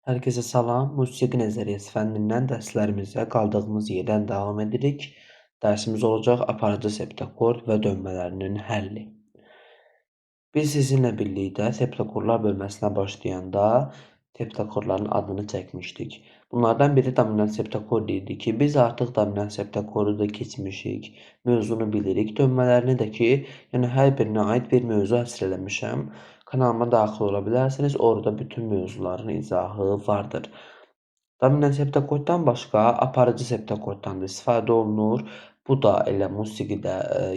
Herkese salam. Musiqi nəzəriyyəsi fənnindən dərslərimizə qaldığımız yerdən davam edirik. Dərsimiz olacaq aparıcı septakord və dönmələrinin həlli. Biz sizinlə birlikdə septakorlar bölməsinə başlayanda septakordların adını çəkmişdik. Bunlardan biri dominant septakord idi ki, biz artıq dominant septakordu da keçmişik. Mövzunu bilirik. Dönmələrini də ki, yəni hər birinə aid bir mövzu həsr eləmişəm. Kanalıma daxil ola bilərsiniz. Orada bütün mövzuların izahı vardır. Dominant septakorddan başqa aparıcı septakorddan da istifadə olunur. Bu da elə musiqidə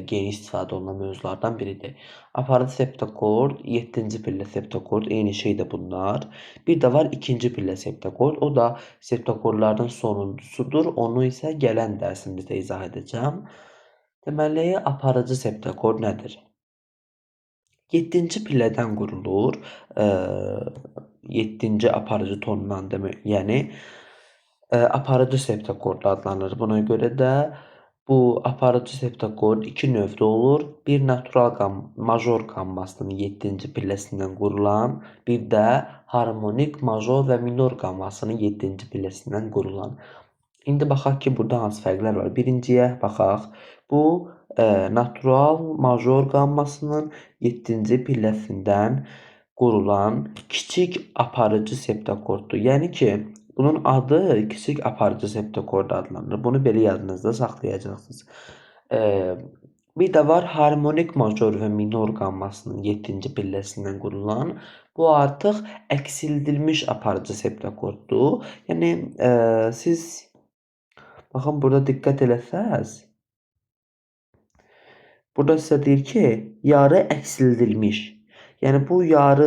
geniş istifadə olunan mövzulardan biridir. Aparıcı septakord, 7-ci pillə septakord, eyni şeydir bunlar. Bir də var 2-ci pillə septakord. O da septakordların sonuncusudur. Onu isə gələn dərsimizdə izah edəcəm. Deməli, aparıcı septakord nədir? 7-ci pillədən qurulur. 7-ci aparıcı tondan demək, yəni aparıcı septakord adlanır. Buna görə də bu aparıcı septakord iki növdə olur. Bir natural major qammasının 7-ci pilləsindən qurulan, bir də harmonik major və minor qammasının 7-ci pilləsindən qurulan. İndi baxaq ki, burada hansı fərqlər var. Birinciyə baxaq. Bu natural major qammasının 7-ci pilləsindən qurulan kiçik aparıcı septakorddur. Yəni ki, bunun adı kiçik aparıcı septakord adlanır. Bunu belə yadınızda saxlayacaqsınız. Bir də var harmonik major və minor qammasının 7-ci pilləsindən qurulan. Bu artıq əksildilmiş aparıcı septakorddur. Yəni siz baxın, burada diqqət eləsəz, burada sizə deyir ki, yarı əksildilmiş. Yəni bu yarı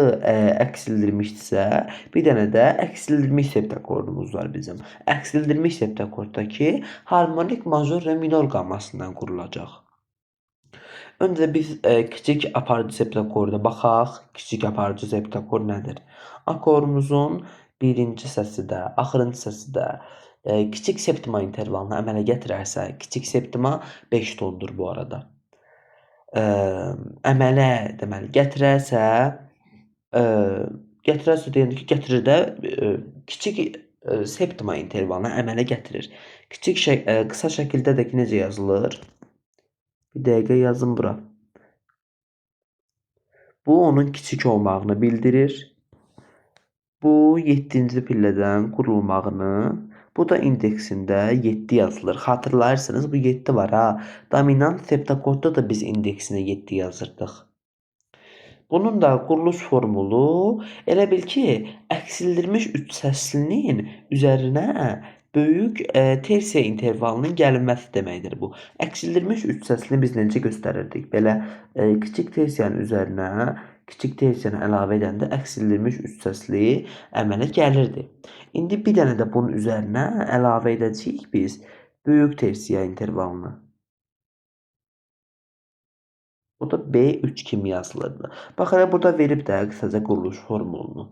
əksildilmişdirsə, bir dənə də əksildilmiş septakordumuz var bizim. Əksildilmiş septakorddakı harmonik major və minor qammasından qurulacaq. Öncə biz kiçik aparıcı septakorda baxaq. Kiçik aparıcı septakord nədir? Akordumuzun birinci səsi də, axırıncı səsi də kiçik septima intervalını əmələ gətirərsə, kiçik septima 5 tondur bu arada. Əmələ deməli gətirərsə, deyəndə ki, gətirir də kiçik septima intervalını əmələ gətirir. Qısa şəkildə də ki, necə yazılır? Bir dəqiqə yazın bura. Bu onun kiçik olmağını bildirir. Bu 7-ci pillədən qurulmağını, bu da indeksində 7 yazılır. Xatırlayırsınız, bu 7 var ha. Dominant septakordda da biz indeksinə 7 yazırdıq. Bunun da quruluş formulu elə bil ki, əksildilmiş üç səslinin üzərinə böyük tersiya intervalının gəlinməsi deməkdir bu. Əksildilmiş üç səslini biz necə göstərirdik? Belə kiçik tersiyanın üzərinə kiçik tersiyanı əlavə edəndə əksildilmiş üç səsli əmələ gəlirdi. İndi bir dənə də bunun üzərinə əlavə edəcəyik biz böyük tersiya intervalını. Bu da B3 kimi yazılırdı. Bax, elə burada verib də qısaca quruluş formulunu.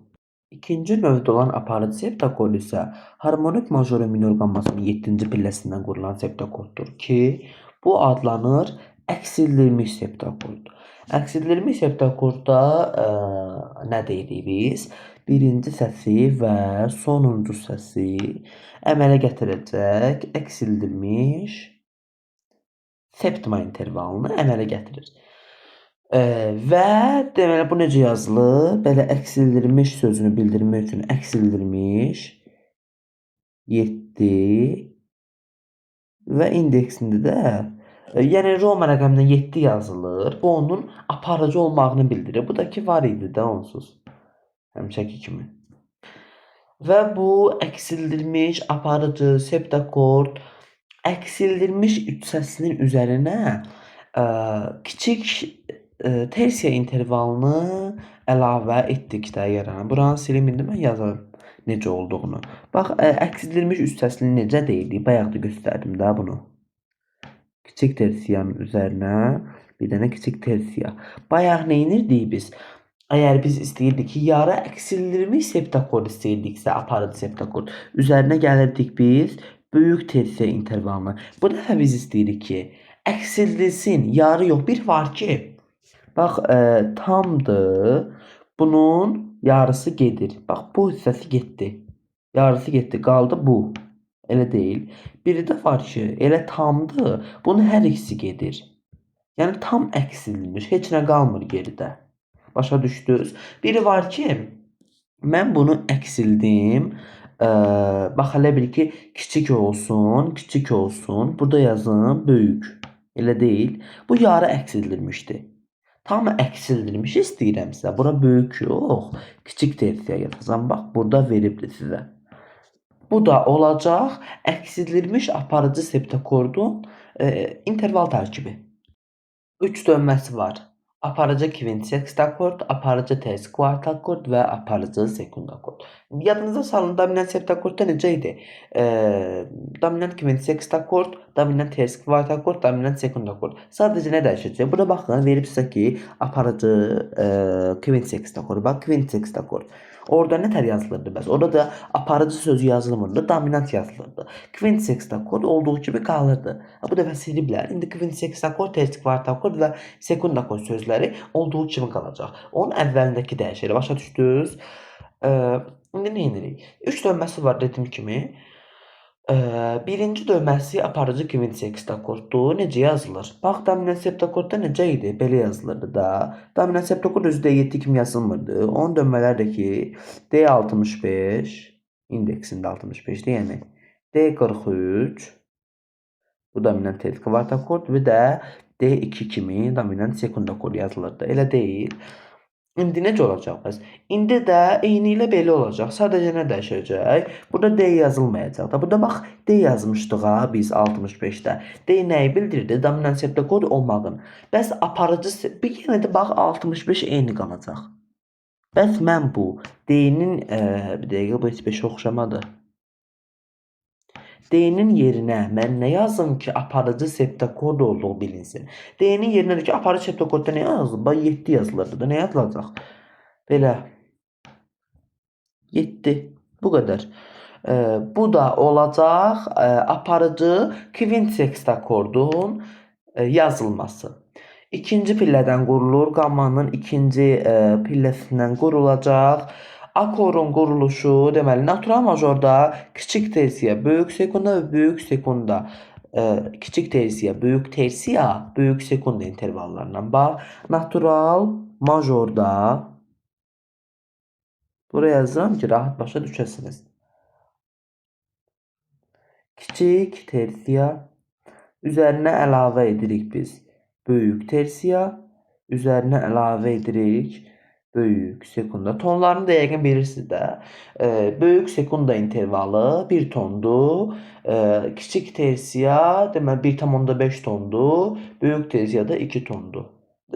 İkinci növdə olan aparıcı septakord isə harmonik major və minor qammasının 7-ci pilləsindən qurulan septakorddur ki, bu adlanır əksildilmiş septakord. Əksildilmiş septakordda nə deyirik biz? Birinci səsi və sonuncu səsi əmələ gətirəcək əksildilmiş septima intervalını əmələ gətirir. Və deməli bu necə yazılır? Belə əksildilmiş sözünü bildirmək üçün əksildilmiş 7 və indeksində də yəni Roma rəqəmindən 7 yazılır. Bu onun aparıcı olmağını bildirir. Bu da ki, var idi də onsuz. Həmişəki kimi. Və bu əksildilmiş aparıcı septakord əksildilmiş üç səslinin üzərinə kiçik tersiya intervalını əlavə etdikdə yaranan. Buranı silim, indi mən yazarım necə olduğunu. Bax, əksildilmiş üç səslini necə deyirik? Bayaq da göstərdim də bunu. Kiçik tersiyanın üzərinə bir dənə kiçik tersiya. Bayaq nə edirdik biz? Əgər biz istəyirdik ki, yarı əksildilmiş septakord istəyirdiksə, aparıcı septakord, üzərinə gəlirdik biz böyük tersiya intervalını. Bu dəfə biz istəyirik ki, əksildilsin, yarı yox, bir var ki, bax, tamdır, bunun yarısı gedir. Bax, bu hissəsi getdi. Yarısı getdi, qaldı bu. Elə deyil. Biri də var ki, elə tamdır. Bunun hər ikisi gedir. Yəni tam əks edilmiş, heç nə qalmır geridə. Başa düşdünüz? Biri var ki, mən bunu əksildim. Bax elə bil ki, kiçik olsun, kiçik olsun. Burada yazım böyük. Elə deyil. Bu yarı əks edilmişdi. Tam əks edilmiş istəyirəm sizə. Bura böyük yox, kiçik tersiya yazacağam. Bax, burada veribdir sizə. Bu da olacaq əks edilmiş aparıcı septokordun interval tərkibi. 3 dönməsi var. Aparıcı kvintet akord, aparıcı ters kuart akord və aparıcı sekund akord. Yadınıza salın, dominant septakordda necə idi? Dominant kvintet akord, dominant ters kuart akord, dominant sekund akord. Sadəcə nə dəyişəcək? Burada baxın, verib sizə ki, aparıcı kvintet akord. Bax, kvintet akord. Orada nətər yazılırdı bəs? Orada da aparıcı sözü yazılmırdı, dominant yazılırdı. Kvintet akord olduğu kimi qalırdı. Bu dəfə siliblər. İndi kvintet akord, ters kuart akord və sekund akord sözləri olduğu kimi qalacaq. Onun əvvəlindəki dəyişir. Başa düşdünüz? İndi nə edirik? 3 dönməsi var dediyim kimi. Birinci dönməsi aparıcı kvintet akorddur. Necə yazılır? Bax, dominant septakordda necə idi? Belə yazılırdı da. Dominant septakord özü D7 kimi yazılmırdı. Onun dönmələri də ki, D65, indeksində 65-dir, yəni D43, bu dominant ters kvart akord və də D2 kimi dominant sekund akord yazılırdı. Elə deyil. İndi necə olacaq bəs? İndi də eyni ilə belə olacaq. Sadəcə nə dəyişəcək? Burada D yazılmayacaq da. Burada bax, D yazmışdıq ha biz 65-də. D nəyi bildirirdi? Dominant septakord olmağın. Bəs aparıcı bir yenə də bax 65 eyni qalacaq. Bəs mən bu D-nin bir dəqiqə, bu heç 5-ə oxşamadı. D-nin yerinə mən nə yazım ki, aparıcı septakord olduğu bilinsin? D-nin yerinə də ki, aparıcı septakordda nə yazılır? Bax, 7 yazılırdı da, nə yazılacaq? Belə. 7. Bu qədər. Bu da olacaq aparıcı kvintet akordun yazılması. İkinci pillədən qurulur. Qammanın ikinci pilləsindən qurulacaq. Akordun quruluşu, deməli, natural majorda kiçik tersiya, böyük sekunda və böyük sekunda, kiçik tersiya, böyük tersiya, böyük sekunda intervallarından. Bax, natural majorda buraya yazıram ki, rahat başa düşəsiniz. Kiçik tersiya üzərinə əlavə edirik biz. Böyük tersiya üzərinə əlavə edirik. Böyük sekunda. Tonlarını da yəqin bilirsiniz də. Böyük sekunda intervalı 1 tondur. Kiçik tersiya deməli 1,5 tondur. Böyük tersiya da 2 tondur.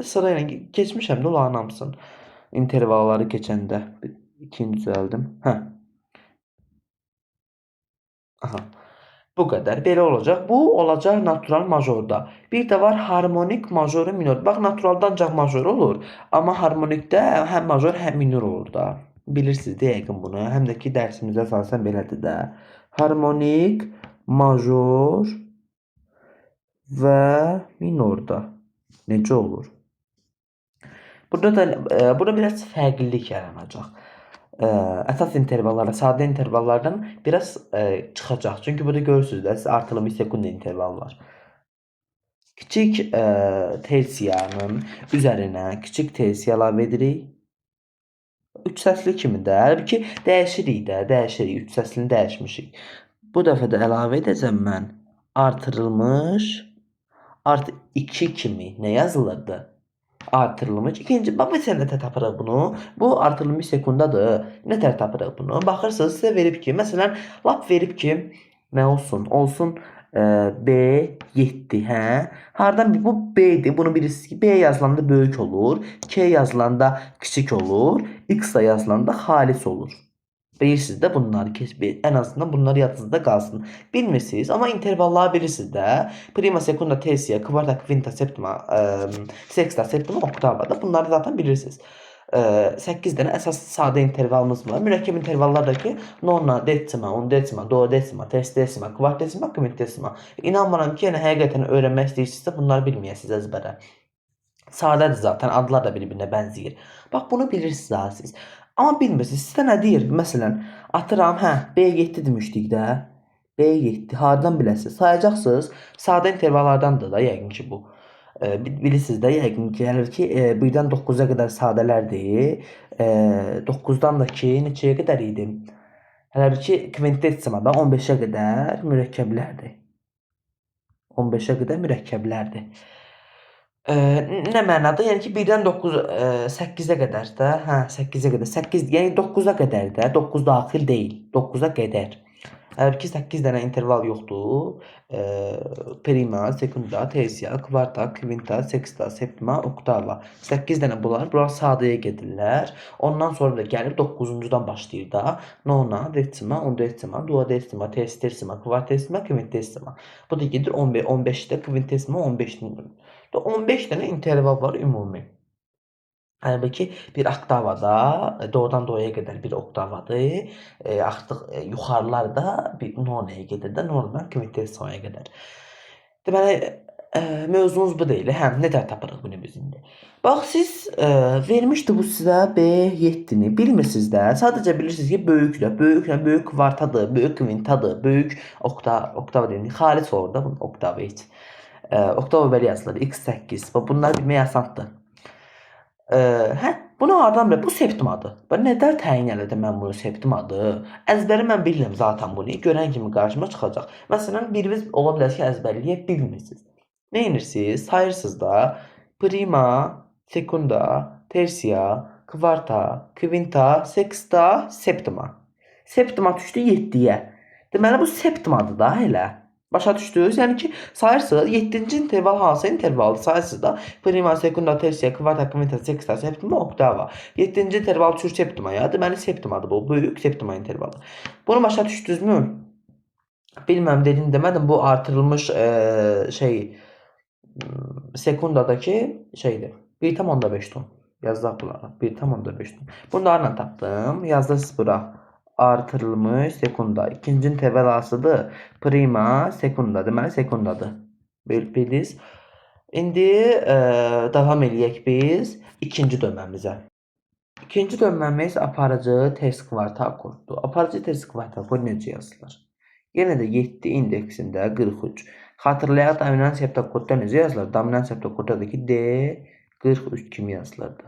Sırayla keçmişəm də onların hamısını. İntervalları keçəndə. İkinci düzəldim. Aha. Bu qədər. Belə olacaq. Bu olacaq natural majorda. Bir də var harmonik major minor. Bax, naturalda ancaq major olur. Amma harmonikdə həm major, həm minor olur da. Bilirsiniz də yəqin bunu. Həm də ki, dərsimizdə əsasən belədir də. Harmonik, major və minorda necə olur? Burada biraz fərqlilik yaranacaq. Əsas intervallarla, sadə intervallardan biraz çıxacaq. Çünki burada görürsünüz də, artırılmış sekund interval var. Kiçik tersiyanın üzərinə kiçik tersiya əlavə edirik. 3 səsli kimi də, halbuki dəyişirik də, dəyişirik. 3 səslini dəyişmişik. Bu dəfə də əlavə edəcəm mən. Artırılmış artı 2 kimi nə yazılırdı? Artırılmış. İkinci, bax, məsələn, nətər tapırıq bunu? Bu artırılmış sekundadır. Nətər tapırıq bunu? Baxırsınız, sizə verib ki, məsələn, lap verib ki, nə olsun? Olsun B7, hə? Hardan bu B-dir? Bunu bilirsiniz ki, B yazılanda böyük olur, K yazılanda kiçik olur, X da yazılanda xalis olur. Bilirsiniz də bunları ən azından bunlar yadınızda qalsın. Bilmirsiniz, amma intervalları bilirsiniz də. Prima, sekunda, tersiya, kvarta, kvinta, septima, sexta, septima, oktava da bunları zaten bilirsiniz. 8 dənə əsas sadə intervalımız var. Mürəkkəb intervallar da ki, nona, desima, undesima, duodesima, tersidesima, kvartesima, kvintesima. İnanmıram ki, yəni həqiqətən öyrənmək istəyirsinizsə bunları bilməyəsiniz əzbərə. Sadədir zaten, adlar da bir-birinə bənzəyir. Bax, bunu bilirsiniz ha siz. Amma bilmirsiniz, sizdə nə deyir? Məsələn, atıram, hə, B7 demişdik də. B7 hardan biləsiniz? Sayacaqsınız. Sadə intervallardandır da yəqin ki bu. Bilirsiniz də yəqin ki, gəlir ki, 1-dən 9-a qədər sadələrdir. 9-dan da ki, neçəyə qədər idi? Hələ bir ki, kvintessimada 15-ə qədər mürəkkəblərdir. 15-ə qədər mürəkkəblərdir. Nə mənada? Yəni ki, 1-dən 8-ə qədər də, hə, 8-ə qədər. 8, yəni 9-a qədər də, 9 daxil deyil, 9-a qədər. Hələ ki, 8 dənə interval yoxdur. Prima, sekunda, tersia, kvarta, kvinta, sexta, septima, oktava. 8 dənə bunlar. Bunlar sadəyə gedirlər. Ondan sonra da gəlib 9-cudan başlayır da. Nona, decima, undecima, duodecima, tercima, kvartesima, kvintesima. Bu da gedir 15-də, kvintesima 15-də. 15 dənə interval var ümumi. Halbuki bir oktavada doğudan doğuya qədər bir oktavadır. Artıq yuxarılar da bir nonaya gedir də, nonadan kvintessimaya qədər. Deməli, mövzumuz bu deyil. Hə, necə tapırıq bunu biz indi? Bax, siz vermişdi bu sizə B7-ni. Bilmirsiniz də. Sadəcə bilirsiniz ki, böyüklə, böyük kvartadır, böyük kvintadır, böyük oktava deyil. Xalis olur da bunun oktavı heç. Oktava belə yazılır. X8. Bunları bilmək asandır. Hə, bunu hardan bilə? Bu septimadır. Nədən təyin elədim mən bunu septimadır? Əzbəri mən bilirəm zaten bunu. Görən kimi qarşıma çıxacaq. Məsələn, biriniz ola bilər ki, əzbərləyə bilmirsiniz. Nə edirsiniz? Sayırsınız da. Prima, sekunda, tersia, kvarta, kvinta, sexta, septima. Septima düşdü 7-yə. Deməli, bu septimadır da elə. Başa düşdünüz? Yəni ki, sayırsınız, 7-ci interval hansı intervaldır? Sayırsınız da prima, sekunda, tersia, kvarta, kvinta, sexta, septima, oktava. 7-ci interval düşür septimaya. Deməli, septimadır bu. Böyük septima intervalı. Bunu başa düşdünüzmü? Bilməm, dedim, demədim. Bu artırılmış sekundadakı şeydir. 1,5 ton. Yazdaq bunları. 1,5 ton. Bunlarla tapdım. Yazdınız bura. Artırılmış sekunda. İkinci interval hansıdır? Prima, sekunda. Deməli, sekundadır. Bildiniz. İndi davam eləyək biz ikinci dönməmizə. İkinci dönməmiz aparıcı ters kvartal koddur. Aparıcı ters kvartal kod necə yazılır? Yenə də 7 indeksində 43. Xatırlayaq, dominant septokodda necə yazılır? Dominant septokodda da ki D 43 kimi yazılırdı.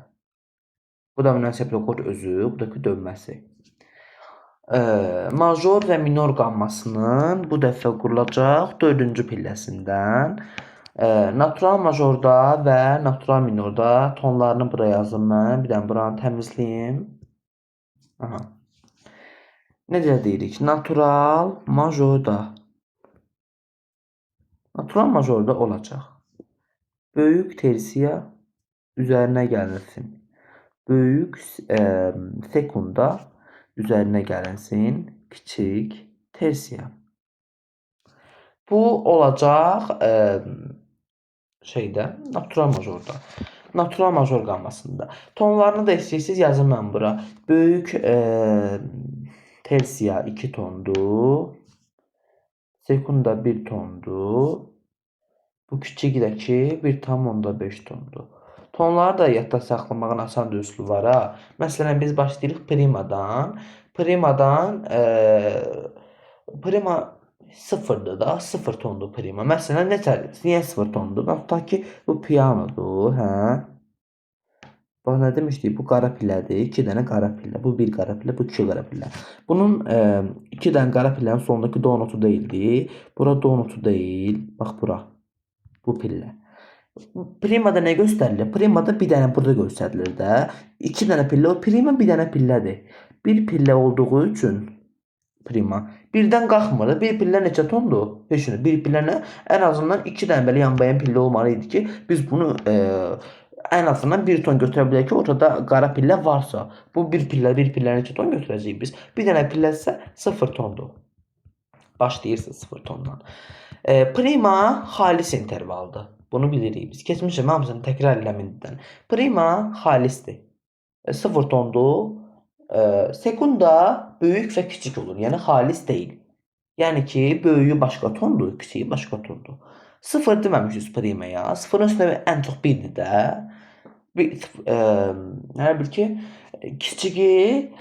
Bu dominant septokod özü, bu da ki dönməsi. Major və minor qammasının bu dəfə qurulacaq 4-cü pilləsindən. Natural majorda və natural minorda tonlarını buraya yazdım mən. Bir dənə buranı təmizləyim. Aha. Necə deyirik? Natural majorda. Natural majorda olacaq. Böyük tersiya üzərinə gəlirsin. Böyük sekunda üzərinə gələnsin, kiçik tersiya. Bu olacaq natural majorda. Natural major qammasında. Tonlarını da istəyirsiniz yazın mən bura. Böyük tersiya 2 tondur. Sekunda 1 tondur. Bu kiçikdəki 1,5 tondur. Tonları da yadda saxlamağın asan üsulu var ha. Məsələn, biz başlayırıq primadan. Prima 0'dır da, 0 tondur prima. Məsələn, niyə 0 tondur? Tutaq ki, bu pianodur, hə? Bax, nə demişdik? Bu qara pillədir. 2 dənə qara pillə. Bu 1 qara pillə, bu 2 qara pillə. Bunun 2 dənə qara pillənin sonundakı do notu deyildi. Bura do notu deyil. Bax, bura. Bu pillə. Primada nə göstərilir? Primada bir dənə burada göstərilir də. 2 dənə pillə, o prima bir dənə pillədir. Bir pillə olduğu üçün prima. Birdən qalxmır. Bir pillə neçə tondur? Düşünün, bir pillənə ən azından 2 dənə belə yanbayan pillə olmalı idi ki, biz bunu ən azından 1 ton götürə bilək ki, ortada qara pillə varsa. Bu bir pillə neçə ton götürəcəyik biz? Bir dənə pillə isə 0 tondur. Başlayırsınız 0 tondan. Prima xalis intervaldır. Bunu bilirik biz. Keçmişim hamısını təkrar eləmədən. Prima xalisdir. 0 tondur. Sekunda böyük və kiçik olur. Yəni xalis deyil. Yəni ki, böyüyü başqa tondur, kiçiyi başqa tondur. 0 deməmişiz primaya. 0'ın üstünə ən çox 1'dir də. Hər bir ki kiçigi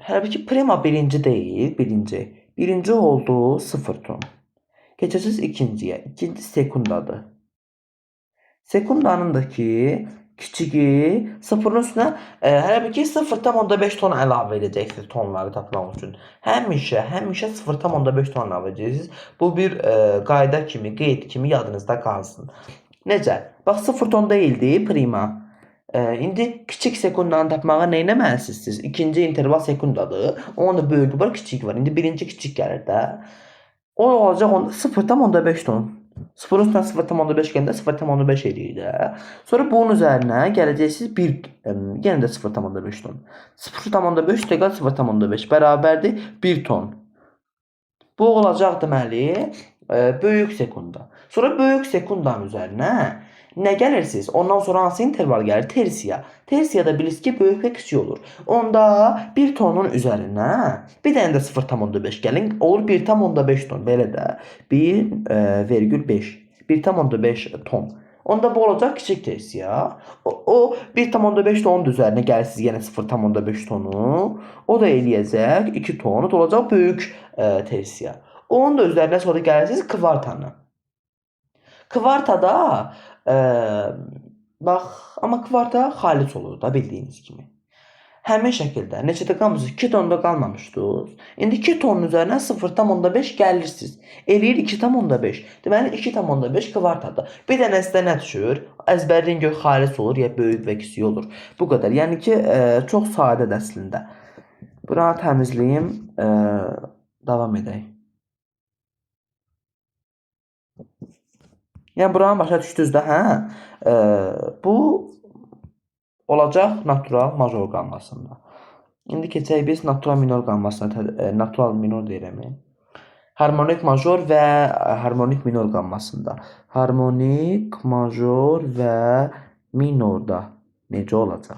hər bir ki prima birinci deyil, birinci. Birinci oldu 0 ton. Keçəcəyiz ikinciyə. İkinci sekundadır. Sekundanın da ki kiçigi sıfırın üstünə hələ bir ki 0,5 ton əlavə edəcəksiniz tonları tapmaq üçün. Həmişə 0,5 ton əlavə edəcəksiniz. Bu bir qayda kimi, qeyd kimi yadınızda qalsın. Necə? Bax 0 ton deyildi prima. İndi kiçik sekundanı tapmağa nə etməlisiniz siz? İkinci interval sekundadır. Onun da böyüyü var, kiçik var. İndi birinci kiçik gəlir də. O olacaq 0,5 ton. 0-ın üstünə 0,5 gəndə 0,5 eləyir də. Sonra bunun üzərinə gələcəksiniz 1, yenə də 0,5 ton. 0,5 üstəgəl 0,5 bərabərdir 1 ton. Bu olacaq deməli böyük sekunda. Sonra böyük sekundanın üzərinə nə gəlirsiniz? Ondan sonra hansı interval gəlir? Tersiya. Tersiyada bilirsiniz ki, böyük və kiçik olur. Onda 1 tonun üzərinə bir dənə də 0,5 gəlin. Olur 1,5 ton. Belə də 1,5. 1,5 ton. Onda bu olacaq kiçik tersiya. O 1,5 tonun üzərinə gəlirsiniz yenə 0,5 tonu. O da eləyəcək 2 ton. O da olacaq böyük tersiya. Onun da üzərinə sonra gəlirsiniz kvartanı. Kvartada bax, amma kvarta xalis olur da bildiyiniz kimi. Həmin şəkildə neçədə qalmışsınız? 2 tonda qalmamışdınız. İndi 2 tonun üzərinə 0,5 gəlirsiniz. Eləyir 2,5. Deməli 2,5 kvartadır. Bir dənə sizdə nə düşür? Əzbərləyin gör xalis olur ya böyük və kiçik olur. Bu qədər. Yəni ki, çox sadədir əslində. Buranı təmizləyim, davam edək. Yəni buranı başa düşdünüz də, hə? Bu olacaq natural major qammasında. İndi keçək biz natural minor qammasına, natural minor deyirəm. Harmonik major və harmonik minor qammasında. Harmonik major və minorda necə olacaq?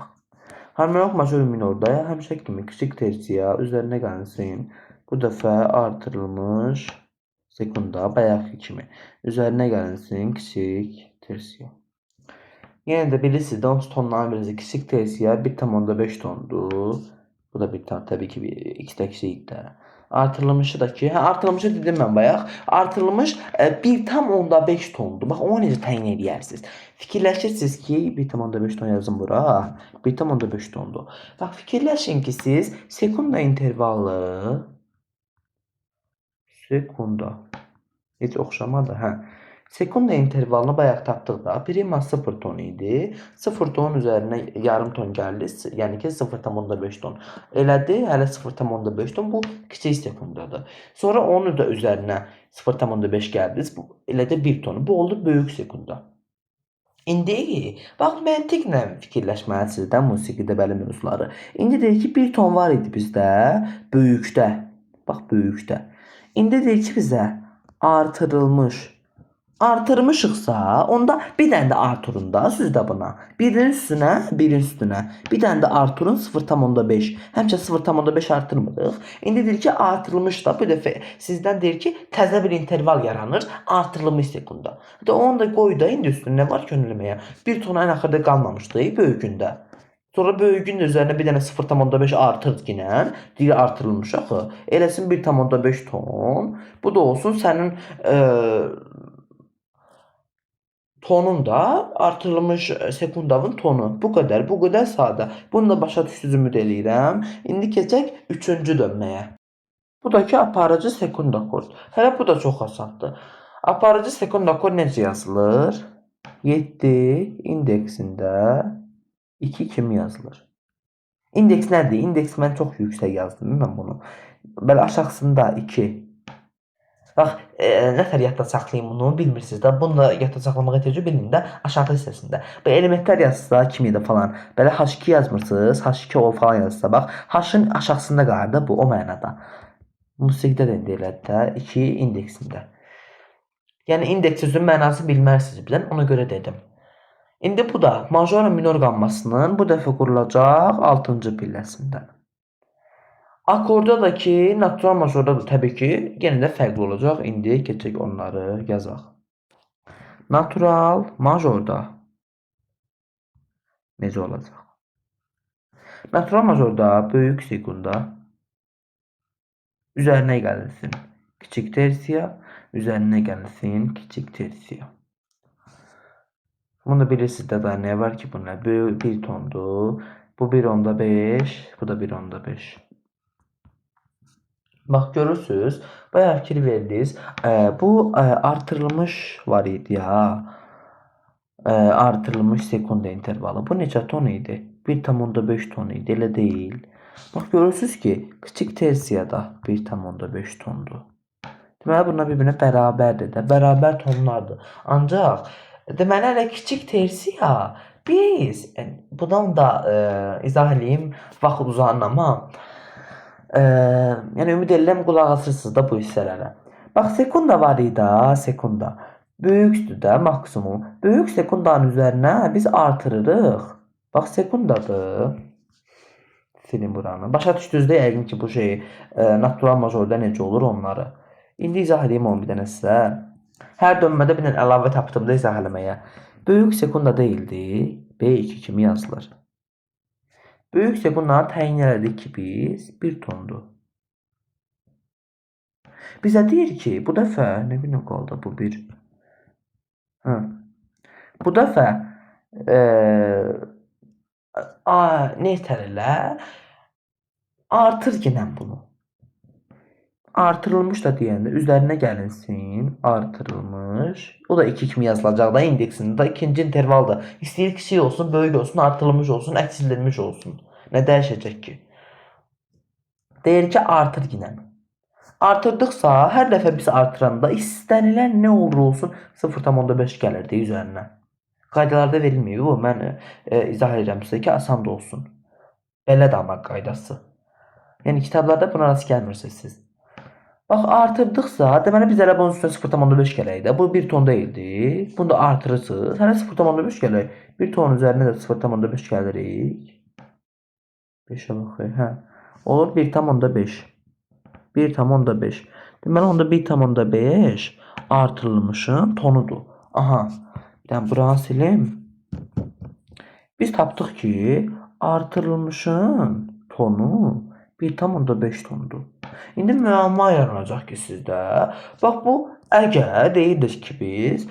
Harmonik major minorda həmişə kimi kiçik tersiya üzərinə gəlsin. Bu dəfə artırılmış sekunda bayaqki kimi. Üzərinə gəlinsin kiçik tersiya. Yenə də bilirsiniz də tonların birisi kiçik tersiya 1,5 tondur. Bu da bir tane təbii ki 2 kiçik də. Artırılmışı da ki, artırılmışı dedim mən bayaq. Artırılmış 1,5 tondur. Bax onu necə təyin edərsiniz? Fikirləşirsiniz ki 1,5 ton yazın bura. 1,5 tondur. Bax fikirləşin ki siz sekunda intervallı sekunda heç oxşamadı, hə. Sekunda intervalını bayaq tapdıq da. Prima 0 ton idi. 0 tonun üzərinə yarım ton gəldi. Yəni ki 0,5 ton. Elədi, hələ 0,5 ton bu kiçik sekundadır. Sonra onun da üzərinə 0,5 gəldi. Bu elədi 1 ton. Bu oldu böyük sekunda. İndi bax məntiqlə fikirləşməlisiniz də musiqidə belə mövzuları. İndi deyək ki 1 ton var idi bizdə böyükdə. Bax böyükdə. İndi deyək ki bizə artırmışıqsa, onda bir dənə də artırın da sizdə buna. Birin üstünə. Bir dənə də artırın 0,5. Həmişə 0,5 artırmırıq. İndi deyir ki, artırılmış da bu dəfə sizdən deyir ki, təzə bir interval yaranır, artırılmış sekunda. Onu da qoy da indi üstünə nə var ki önləməyə. 1 ton ən axırda qalmamışdı böyükündə. Sonra böyüyün üzərinə bir dənə 0,5 artır yenə. Deyir artırılmış axı. Eləsin 1,5 ton. Bu da olsun sənin tonun da artırılmış sekundavın tonu. Bu qədər, bu qədər sadə. Bunu da başa düşdünüz ümid eləyirəm. İndi keçək 3-cü dönməyə. Bu da ki aparıcı sekund akord. Hələ bu da çox asandır. Aparıcı sekund akord necə yazılır? 7 indeksində 2 kimi yazılır. İndeks nədir? İndeks mən çox yüksək yazdım mən bunu. Belə aşağısında 2. Bax, nətər yadda saxlayayım bunu bilmirsiniz də. Bunu da yadda saxlamağa ehtiyac bilmiyorum da aşağı hissəsində. Bu elementlər yazsa kimi də falan. Belə H2 yazmırsınız, H2 o falan yazsa bax, H-ın aşağısında qalır da bu o mənada. Musiqidə də elədi də 2 indeksində. Yəni indeks sözünün mənasını bilmərsiniz bizdən, ona görə dedim. İndi bu da major və minor qammasının bu dəfə qurulacaq 6-cı pilləsində. Akorda da ki, natural majorda da təbii ki, yenə də fərqli olacaq. İndi keçək onları yazaq. Natural majorda Necə olacaq? Natural majorda böyük sekunda üzərinə gəlsin kiçik tersiya, üzərinə gəlsin kiçik tersiya. Bunu da bilirsiniz də daha nə var ki, bunlar böyük 1 tondur. Bu 1/5, bu da 1/5. Bax görürsüz, bayağı fikir verdiniz. Bu artırılmış var idi ya. Artırılmış sekunda intervalı. Bu neçə ton idi? 1/5 ton idi, elə deyil. Bax görürsüz ki, kiçik tersiyada 1/5 tondur. Deməli bunlar bir-birinə bərabərdir də, bərabər tonlardır. Ancaq deməli elə kiçik tersiya biz bundan da izah eləyim, vaxt uzanır amma yəni ümid edirəm qulaq asırsınız da bu hissələrə. Bax sekunda var idi, sekunda. Böyükdür də maksimum. Böyük sekundanın üzərinə biz artırırıq. Bax sekundadır. Silin buranı. Başa düşdünüz də yəqin ki bu şey natural majorda necə olur onları. İndi izah edeyim onu bir dənə sizə. Hər dönmədə bir dənə əlavə tapdım da izah eləməyə. Böyük sekunda deyildi. B2 kimi yazılır. Böyük sekundanı təyin elədik ki biz 1 tondur. Bizə deyir ki bu dəfə nə bileyim qaldı bu 1. Bu dəfə ne etərlər? Artır yenə bunu. Artırılmış da deyəndə üzərinə gəlinsin. Artırılmış. O da 2 kimi yazılacaq da indeksində. İkinci intervalda. İstəyir kiçik olsun, böyük olsun, artırılmış olsun, əksildirilmiş olsun. Nə dəyişəcək ki? Deyir ki artır yenə. Artırdıqsa hər dəfə biz artıranda istənilən nə olur olsun 0,5 gəlirdi üzərinə. Qaydalarda verilməyib bu. Mən izah edirəm sizə ki asan da olsun. Belədir amma qaydası. Yəni kitablarda buna rast gəlmirsiniz siz. Bax artırdıqsa deməli biz elə bunun üstünə 0,5 gələk də. Bu 1 ton deyildi. Bunu da artırırsınız. Hələ 0,5 gələk. 1 ton üzərinə də 0,5 gəlirik. 5-ə baxayım. Hə. Olur 1,5. 1,5. Deməli onda 1,5 artırılmışın tonudur. Aha. Bir dənə buranı silim. Biz tapdıq ki artırılmışın tonu 1,5 tondur. İndi müəmma yaranacaq ki sizdə. Bax bu əgər deyirdik ki biz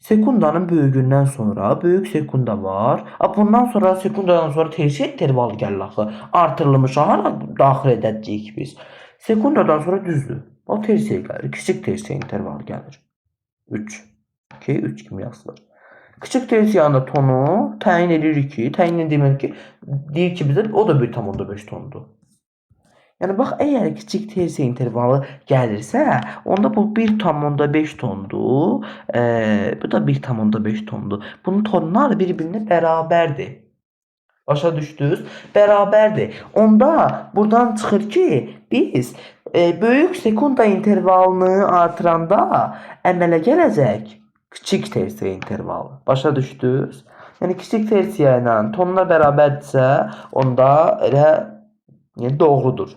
sekundanın böyüyündən sonra böyük sekunda var. Bundan sonra sekundadan sonra tersiya intervalı gəlir axı. Artırılmışa hara daxil edəcəyik biz? Sekundadan sonra düzdür. O tersiya gəlir. Kiçik tersiya intervalı gəlir. 3. 2, 3 kimi yazılır. Kiçik tersiyanın tonu təyin edirik ki, təyin demək ki, deyir ki bizə o da 1,5 tondur. Yəni bax əgər kiçik tersiya intervalı gəlirsə, onda bu 1,5 tondur. Bu da 1,5 tondur. Bunun tonları bir-birinə bərabərdir. Başa düşdünüz? Bərabərdir. Onda buradan çıxır ki, biz böyük sekunda intervalını artıranda əmələ gələcək kiçik tersiya intervalı. Başa düşdünüz? Yəni kiçik tersiya ilə tonlar bərabərdirsə, onda elə doğrudur.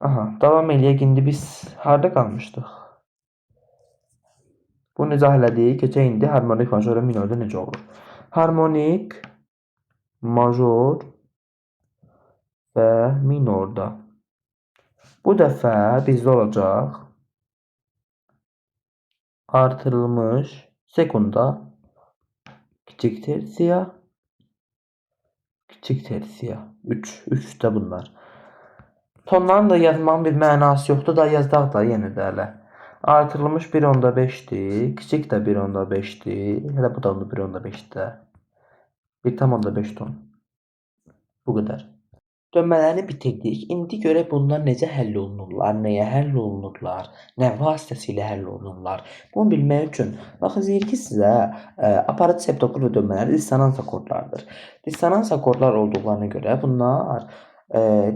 Aha, davam eləyək. İndi biz harda qalmışdıq? Bunu izah elədik. Keçək indi harmonik major və minorda necə olur? Harmonik major və minorda. Bu dəfə bizdə olacaq artırılmış sekunda kiçik tersiya 3 də bunlar. Tonların da yazmağın bir mənası yoxdur da yazdaq da yenə də hələ. Artırılmış 1/5'dir. Kiçik də 1/5'dir. Hələ bu da 1/5'dir. 1,5 ton. Bu qədər. Dönmələrini bitirdik. İndi görək bunlar necə həll olunurlar, nəyə həll olunurlar, nə vasitəsilə həll olunurlar. Bunu bilmək üçün baxın deyir ki sizə aparativ septokor və dönmələri dissonans akordlardır. Dissonans akordlar olduqlarına görə bunlar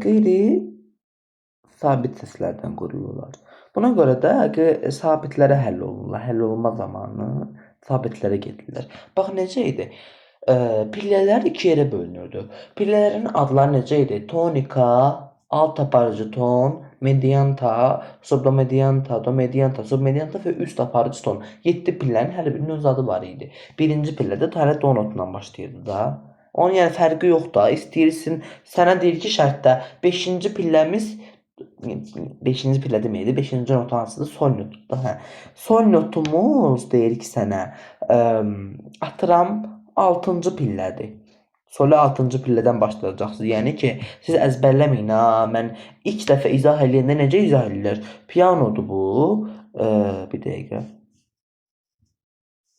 qeyri sabit səslərdən qurulurlar. Buna görə də sabitlərə həll olunurlar. Həll olunma zamanı sabitlərə gedirlər. Bax necə idi? Pillələr 2 yerə bölünürdü. Pillələrin adları necə idi? Tonika, alt aparıcı ton, medianta, subdomedianta, domedianta, submedianta və üst aparıcı ton. 7 pillənin hər birinin öz adı var idi. Birinci pillədə tarə do notundan başlayırdı da. Onun yəni fərqi yox da. İstəyirsin, sənə deyir ki, şərtdə 5-ci pilləmiz 5-ci pillə deməkdir. 5-ci not hansıdır? Sol notdur. Hə. Sol notumuz deyir ki, sənə atıram 6-cı pillədir. Solu 6-cı pillədən başlayacaqsınız. Yəni ki, siz əzbərləməyin ha. Mən ilk dəfə izah eləyəndə necə izah edilir? Pianodur bu. Bir dəqiqə.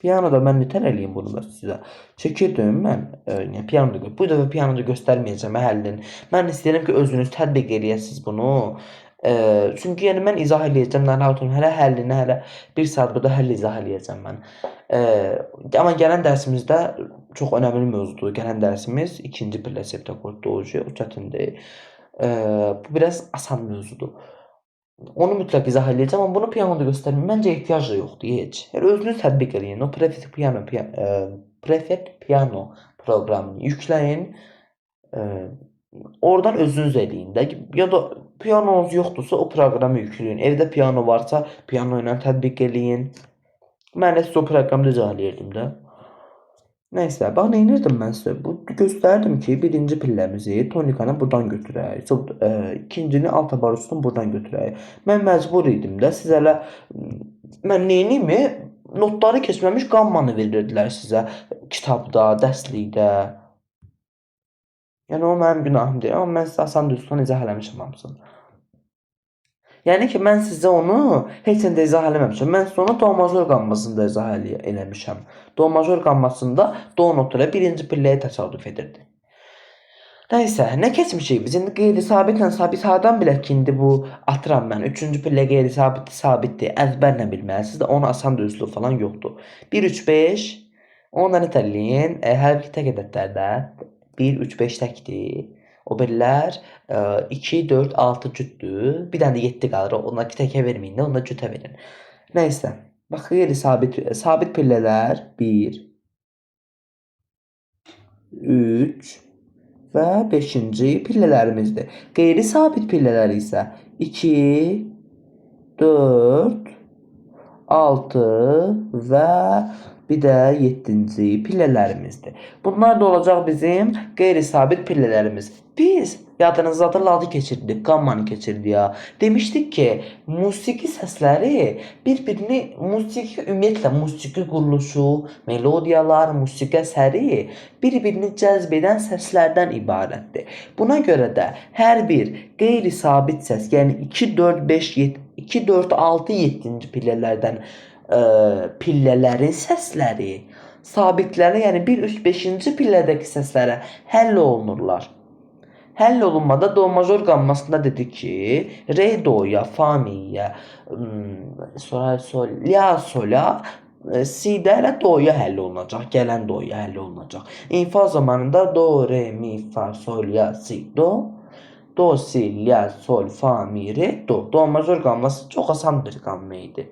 Pianoda mən nətər eləyim bunu da sizə? Çəkirdim mən, yəni pianoda. Bu dəfə pianoda göstərməyəcəm həllini. Mən istəyirəm ki, özünüz tətbiq eləyəsiniz bunu. Çünki yəni mən izah eləyəcəm, narahat olun. Hələ həllini, hələ 1 saat burada həll izah eləyəcəm mən. Amma gələn dərsimizdə çox önəmli mövzudur. Gələn dərsimiz 2-ci pillə septakorddur. O çətindir. Bu biraz asan mövzudur. Onu mütləq izah eləyəcəm, amma bunu pianoda göstərməyim. Məncə ehtiyac da yoxdur heç. Yəni özünüz tətbiq eləyin. O Prefect Piano proqramını yükləyin. Oradan özünüz eləyin də. Ya da pianonuz yoxdursa o proqramı yükləyin. Evdə piano varsa piano ilə tətbiq eləyin. Mən də sizə o proqramda izah eləyirdim də. Nəysə, bax nə edirdim mən sizə? Bu göstərdim ki, birinci pilləmizi tonikanı buradan götürək. İkincini alt aparıcını buradan götürək. Mən məcbur idim də siz hələ mən neynimi? Notları keçməmiş qammanı verirdilər sizə kitabda, dərslikdə. Yəni o mənim günahım deyil, amma mən sizə asan düzgün izah eləmişəm hamısını. Yəni ki, mən sizə onu heç nə izah eləməmişəm. Mən sizə onu do major qammasında izah eləmişəm. Do major qammasında do notu ilə birinci pilləyə təsadüf edirdi. Nəysə, nə keçmişik biz? İndi qeyri-sabitlə sabit hardan bilək ki, indi bu atıram mən. 3-cü pillə qeyri-sabit sabitdir. Əzbərlə bilməlisiniz də, onun asan düzlüyü falan yoxdur. 1, 3, 5. Ondan etələyin. Hər bir tək ədədlərdə 1, 3, 5 təkdir. O birlər 2, 4, 6 cütdür. Bir dənə də 7 qalır. Onları təkə verməyin də, onları cütə verin. Nəysə. Bax, qeyri-sabit pillələr 1, 3 və 5-ci pillələrimizdir. Qeyri-sabit pillələr isə 2, 4, 6 və bir də 7-ci pillələrimizdir. Bunlar da olacaq bizim qeyri-sabit pillələrimiz. Biz yadınızdadır ladı keçirdik, qammanı keçirdik ya. Demişdik ki, musiqi səsləri bir-birini, musiqi ümumiyyətlə, musiqi quruluşu, melodiyalar, musiqi əsəri bir-birini cəzb edən səslərdən ibarətdir. Buna görə də hər bir qeyri-sabit səs, yəni 2, 4, 5, 7, 2, 4, 6, 7-ci pillələrdən pillələrin səsləri sabitlərə, yəni 1, 3, 5-ci pillədəki səslərə həll olunurlar. Həll olunmada do major qammasında dedik ki, re, doya, fa, miyə, sol, la, sola, si-də elə doya həll olunacaq, gələn doya həll olunacaq. İnfa zamanında do, re, mi, fa, sol, la, si, do, si, la, sol, fa, mi, re, do. Do major qamması çox asan bir qamma idi.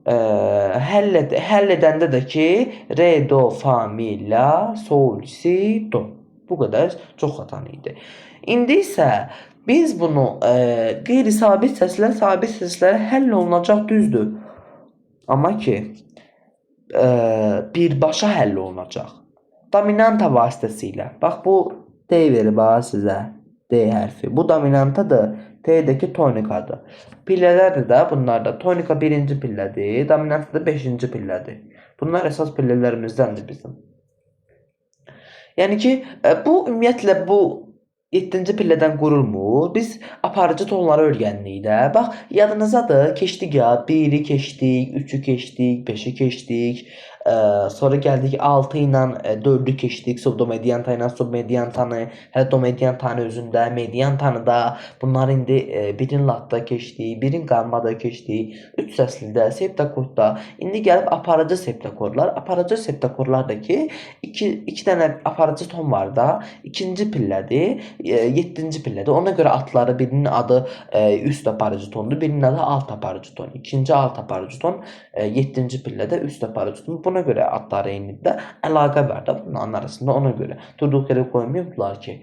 Həll edəndə də ki, re, do, fa, mi, la, sol, si, do. Bu qədər çox xatan idi. İndi isə biz bunu qeyri-sabit səslər, sabit səslərə həll olunacaq düzdür. Amma ki, birbaşa həll olunacaq. Dominanta vasitəsilə. Bax, bu D verib sizə. D hərfi. Bu dominantadır. T'dəki tonikadır. Pillələrdir də bunlar da. Tonika 1-ci pillədir. Dominanta da 5-ci pillədir. Bunlar əsas pillələrimіздəndir bizim. Yəni ki, bu ümumiyyətlə bu 7-ci pillədən qurulmur. Biz aparıcı tonları öyrəndik də. Bax, yadınızdadır, keçdik ya. 1-i keçdik, 3-ü keçdik, 5-i keçdik. Sonra gəldik 6 ilə 4-ü keçdik. Subdomedianta ilə submediantanı, hələ domediantanı özündə, mediantanı da. Bunlar indi birin latda keçdik, birin qammada keçdik. 3 səslidə, septakordda. İndi gəlib aparıcı septakordlar. Aparıcı septakordlar da ki, 2 dənə aparıcı ton var da. 2-ci pillədir, 7-ci pillədir. Ona görə adları, birinin adı üst aparıcı tondur, birinin adı alt aparıcı ton. 2-ci alt aparıcı ton, 7-ci pillədə üst aparıcı ton. Buna görə adları eynidir də, əlaqə var da bunların arasında, ona görə. Durduq yerə qoymayıbdılar ki.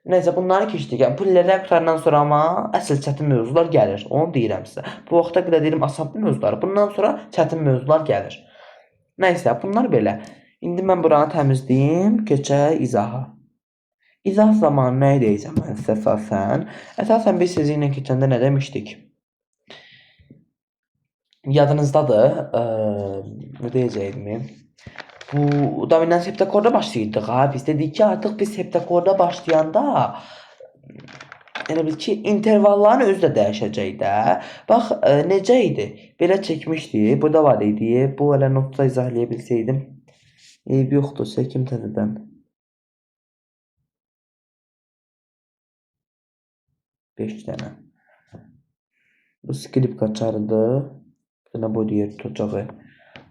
Nəysə bunları keçdik. Yəni bu illəri qurtarandan sonra amma əsl çətin mövzular gəlir. Onu deyirəm sizə. Bu vaxta qədər deyirəm asan mövzular. Bundan sonra çətin mövzular gəlir. Nəysə bunlar belə. İndi mən buranı təmizləyim, keçək izaha. İzah zamanı nə edəcəm mən sizə əsasən? Əsasən biz sizinlə keçəndə nə demişdik? Yadınızdadır, nə deyəcəyimi? Bu dominant heptakorda başlayırdıq ha. Biz dedik ki artıq biz heptakorda başlayanda elə bil ki intervalların özü də dəyişəcək də. Bax necə idi? Belə çəkmişdik. Burada var idi. Bu elə notda izah edə bilsəydim. Eyb yoxdur. Çəkim təzədən. 5 dənə. Bu skripka çarıdır. Dənə bu yer tutacağı.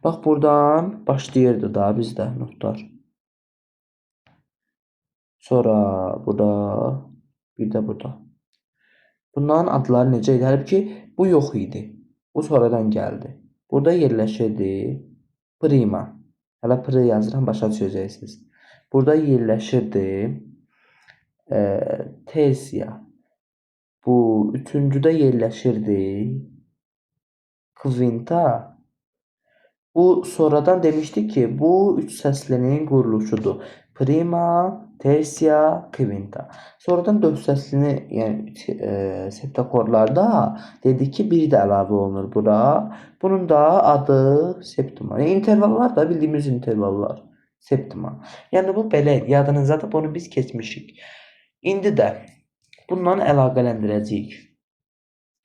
Bax buradan başlayırdı da bizdə notlar. Sonra burada, bir də burada. Bunların adları necə idi? Halbuki bu yox idi. Bu sonradan gəldi. Burada yerləşirdi prima. Hələ pri yazıram, başa düşəcəksiniz. Burada yerləşirdi tersia. Bu üçüncüdə yerləşirdi kvinta. Bu sonradan demişdik ki bu üç səslinin quruluşudur. Prima, tersia, quinta. Sonradan dörd səslini yəni septakorlarda dedik ki biri də əlavə olunur bura. Bunun da adı septima. Yəni intervallar da bildiyimiz intervallar. Septima. Yəni bu belə yadınızdadır. Bunu biz keçmişik. İndi də bununla əlaqələndirəcəyik.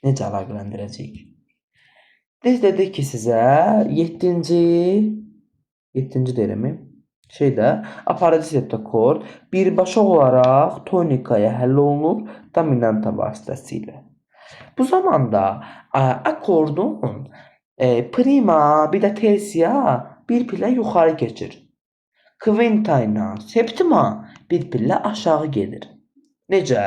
Necə əlaqələndirəcəyik? Biz dedik ki sizə 7-ci deyirəm. Aparıcı septakord birbaşa olaraq tonikaya həll olunur dominanta vasitəsilə. Bu zamanda akordun prima bir də tersia bir pillə yuxarı keçir. Quinta ilə septima bir pillə aşağı gedir. Necə?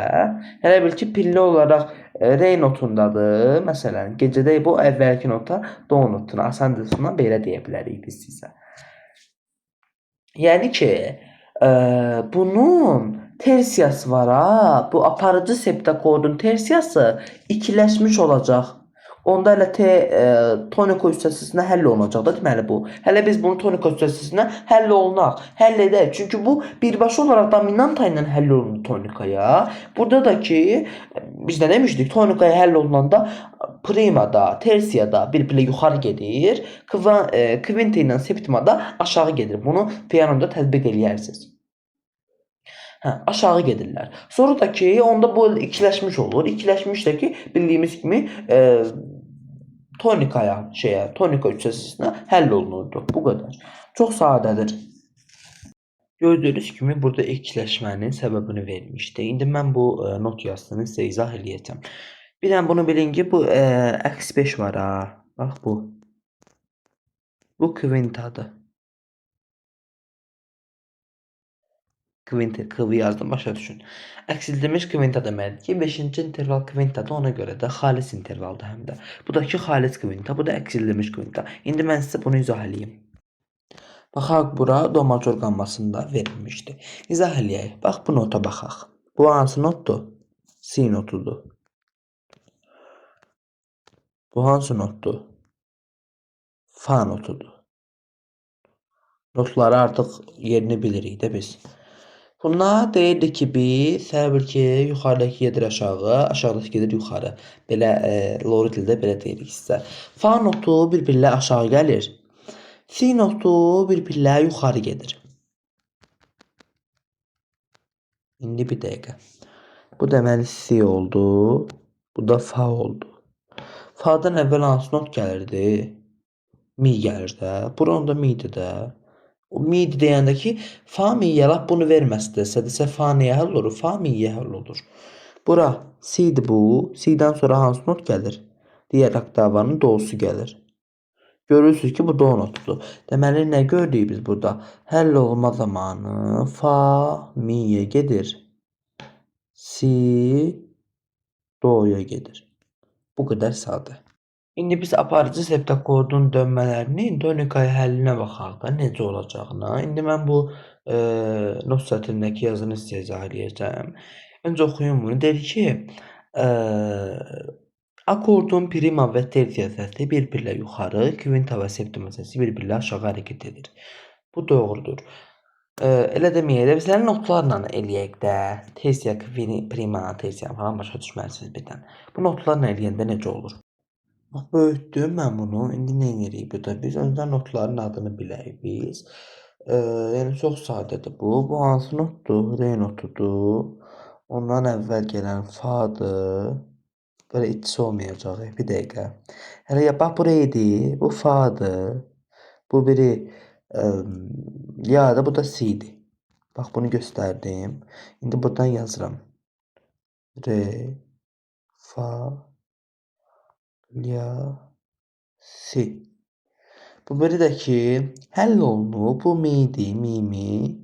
Elə bil ki pillə olaraq re notundadır. Məsələn, gecədə bu əvvəlki nota do notuna, ascendisuna belə deyə bilərik biz sizə. Yəni ki, bunun tersiyası var ha. Bu aparıcı septakordun tersiyası ikiləşmiş olacaq. Onda elə toniko hissəsinə həll olunacaq da deməli bu. Hələ biz bunu toniko hissəsinə həll olunaq. Həll edək. Çünki bu birbaşa olaraq dominanta ilə həll olunur tonikaya. Burada da ki biz nə demişdik? Tonikaya həll olunanda primada, tersiyada bir pillə yuxarı gedir. Quinta ilə septimada aşağı gedir. Bunu pianoda tətbiq eləyərsiniz. Aşağı gedirlər. Sonra da ki onda bu ikiləşmiş olur. İkiləşmiş də ki bildiyimiz kimi tonika hissəsinə həll olunurdu. Bu qədər. Çox sadədir. Gördüyünüz kimi burada ikiləşmənin səbəbini vermişdi. İndi mən bu not yazısını sizə izah eləyəcəm. Bir dənə bunu bilin ki bu əks 5 var ha. Bax bu. Bu quintadır. Quinta, qıvı yazdım, başa düşün. Əksildilmiş quinta deməkdir ki, 5-ci interval quintadır, ona görə də xalis intervaldır həm də. Bu da ki, xalis quinta, bu da əksildilmiş quinta. İndi mən sizə bunu izah eləyim. Baxaq, bura do major qammasında verilmişdir. İzah eləyək. Bax, bu nota baxaq. Bu hansı notdur? Si notudur. Bu hansı notdur? Fa notudur. Notları artıq yerini bilirik də biz. Bunlar deyirdi ki biz hər bir ki yuxarıdakı gedir aşağı, aşağıdakı gedir yuxarı. Belə loğru dildə belə deyirik sizə. Fa notu bir pillə aşağı gəlir. Si notu bir pillə yuxarı gedir. İndi bir dəqiqə. Bu deməli si oldu. Bu da fa oldu. Fa'dan əvvəl hansı not gəlirdi? Mi gəlir də. Buranın da mi'dir də. O mi deyəndə ki, fa mi'yə lap bunu verməsəsə, desə fa niyə həll olur? Fa mi'yə həll olur. Bura si'dir bu. Si'dən sonra hansı not gəlir? Digər oktavanın do'su gəlir. Görürsünüz ki, bu do notudur. Deməli, nə gördük biz burada? Həll olma zamanı fa mi'yə gedir. Si do'ya gedir. Bu qədər sadə. İndi biz aparıcı septakordun dönmələrinin tonikaya həllinə baxaq da necə olacağına. İndi mən bu not sətrindəki yazını sizə izah edəcəm. Öncə oxuyum bunu. Deyir ki, akordun prima və tersiya səsi bir-birlə yuxarı, kvinta və septima səsi bir-birlə aşağı hərəkət edir. Bu doğrudur. Elə deməyək də, bizləri notlarla eləyək də. Tersiya, prima, tersiya falan başa düşməlisiniz birdən. Bu notlarla eləyəndə necə olur? Bax, böyütdüm mən bunu. İndi nə edirik burada? Biz öncə notların adını bilək biz. Yəni çox sadədir bu. Bu hansı notdur? Re notudur. Ondan əvvəl gələn fadır. Böyle içi olmayacaq. Bir dəqiqə. Hələ bax bu re'dir. Bu fa'dır. Bu biri ya'dır. Bu da si'dir. Bax bunu göstərdim. İndi buradan yazıram. Re, fa, la, si. Bu biri də ki, həll olunub. Bu mi'dir, mi.